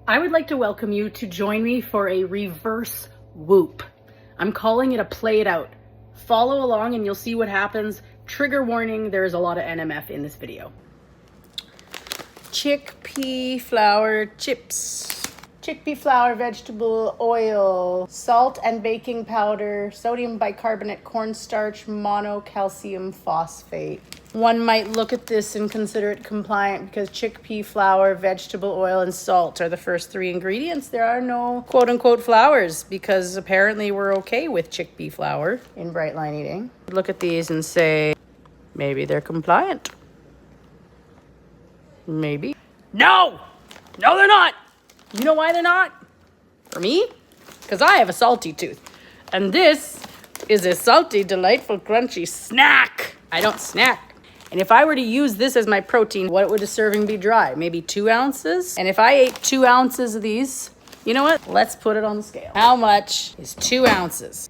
I would like to welcome you to join me for a reverse whoop. I'm calling it a play it out. Follow along and you'll see what happens. Trigger warning, there is a lot of NMF in this video. Chickpea flour chips. Chickpea flour, vegetable oil, salt and baking powder, sodium bicarbonate, cornstarch, monocalcium phosphate. One might look at this and consider it compliant because chickpea flour, vegetable oil, and salt are the first three ingredients. There are no quote-unquote flours because apparently we're okay with chickpea flour in bright line eating. Look at these and say, maybe they're compliant. Maybe. No! No, they're not! You know why they're not? For me? Because I have a salty tooth. And this is a salty, delightful, crunchy snack. I don't snack. And if I were to use this as my protein, what would a serving be dry? Maybe 2 ounces? And if I ate 2 ounces of these, you know what? Let's put it on the scale. How much is 2 ounces?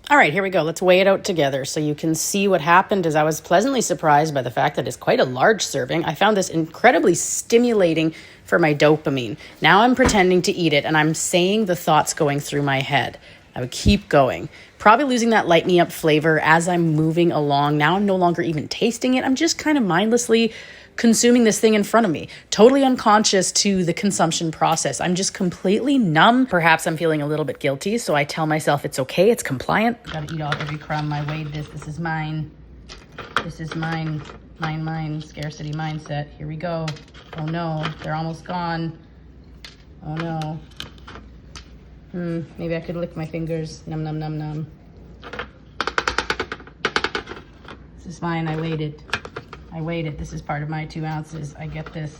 All right, here we go. Let's weigh it out together so you can see what happened. As I was pleasantly surprised by the fact that it's quite a large serving. I found this incredibly stimulating for my dopamine. Now I'm pretending to eat it and I'm saying the thoughts going through my head. I would keep going. Probably losing that light me up flavor as I'm moving along. Now I'm no longer even tasting it. I'm just kind of mindlessly consuming this thing in front of me, totally unconscious to the consumption process. I'm just completely numb. Perhaps I'm feeling a little bit guilty, so I tell myself it's okay, it's compliant. Gotta eat off every crumb. I weighed this. This is mine. This is mine. Mine. Scarcity mindset. Here we go. Oh no, they're almost gone. Oh no. Maybe I could lick my fingers. Num, num, num, num. This is mine. I weighed it. This is part of my 2 ounces. I get this.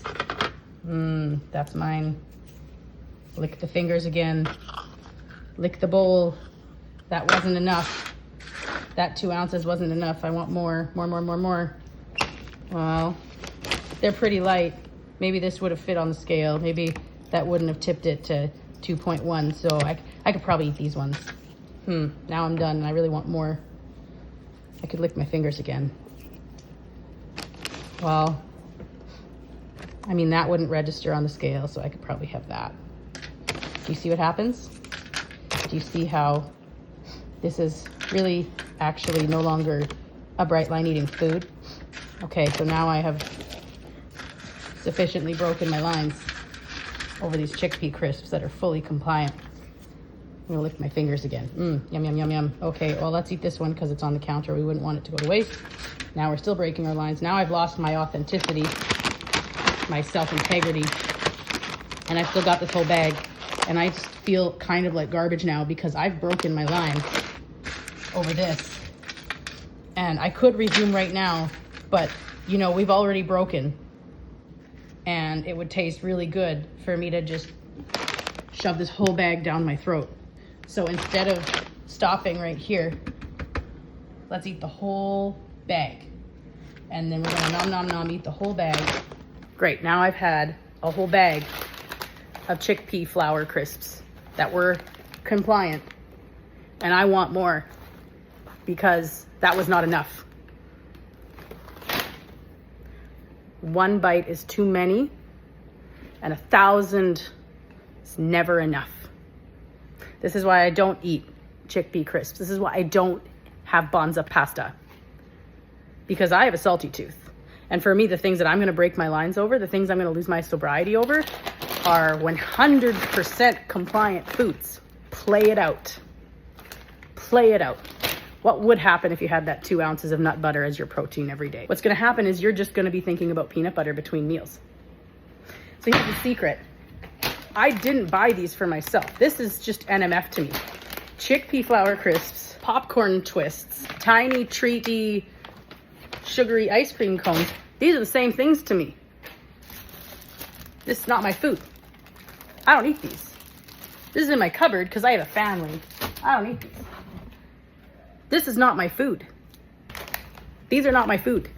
That's mine. Lick the fingers again. Lick the bowl. That wasn't enough. That 2 ounces wasn't enough. I want more. More. Well, they're pretty light. Maybe this would have fit on the scale. Maybe that wouldn't have tipped it to 2.1. So I could probably eat these ones. Now I'm done and I really want more. I could lick my fingers again. Well, I mean, that wouldn't register on the scale, so I could probably have that. Do you see what happens? Do you see how this is really actually no longer a bright line eating food? Okay, so now I have sufficiently broken my lines over these chickpea crisps that are fully compliant. I'm gonna lick my fingers again. Yum, yum, yum, yum. Okay, well, let's eat this one because it's on the counter. We wouldn't want it to go to waste. Now we're still breaking our lines. Now I've lost my authenticity, my self-integrity, and I've still got this whole bag. And I just feel kind of like garbage now because I've broken my line over this. And I could resume right now, but you know, we've already broken. And it would taste really good for me to just shove this whole bag down my throat. So instead of stopping right here, let's eat the whole bag. And then we're gonna nom, nom, nom, eat the whole bag. Great, now I've had a whole bag of chickpea flour crisps that were compliant. And I want more because that was not enough. 1 bite is too many and 1,000 is never enough. This is why I don't eat chickpea crisps. This is why I don't have bonza pasta. Because I have a salty tooth. And for me, the things that I'm gonna break my lines over, the things I'm gonna lose my sobriety over, are 100% compliant foods. Play it out. Play it out. What would happen if you had that 2 ounces of nut butter as your protein every day? What's gonna happen is you're just gonna be thinking about peanut butter between meals. So here's the secret. I didn't buy these for myself. This is just NMF to me. Chickpea flour crisps, popcorn twists, tiny treaty, sugary ice cream cones. These are the same things to me. This is not my food. I don't eat these. This is in my cupboard because I have a family. I don't eat these. This is not my food. These are not my food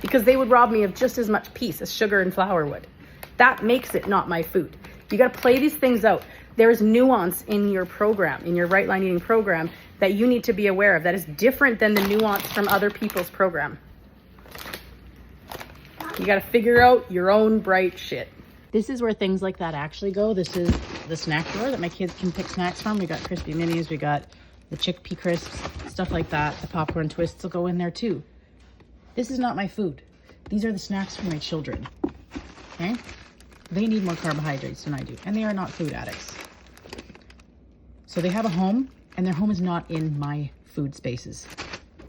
because they would rob me of just as much peace as sugar and flour would. That makes it not my food. You got to play these things out. There is nuance in your program, in your right line eating program, that you need to be aware of that is different than the nuance from other people's program. You got to figure out your own bright shit. This is where things like that actually go. This is the snack drawer that my kids can pick snacks from. We got crispy minis, we got the chickpea crisps, stuff like that. The popcorn twists will go in there too. This is not my food. These are the snacks for my children, okay? They need more carbohydrates than I do, and they are not food addicts. So they have a home, and their home is not in my food spaces.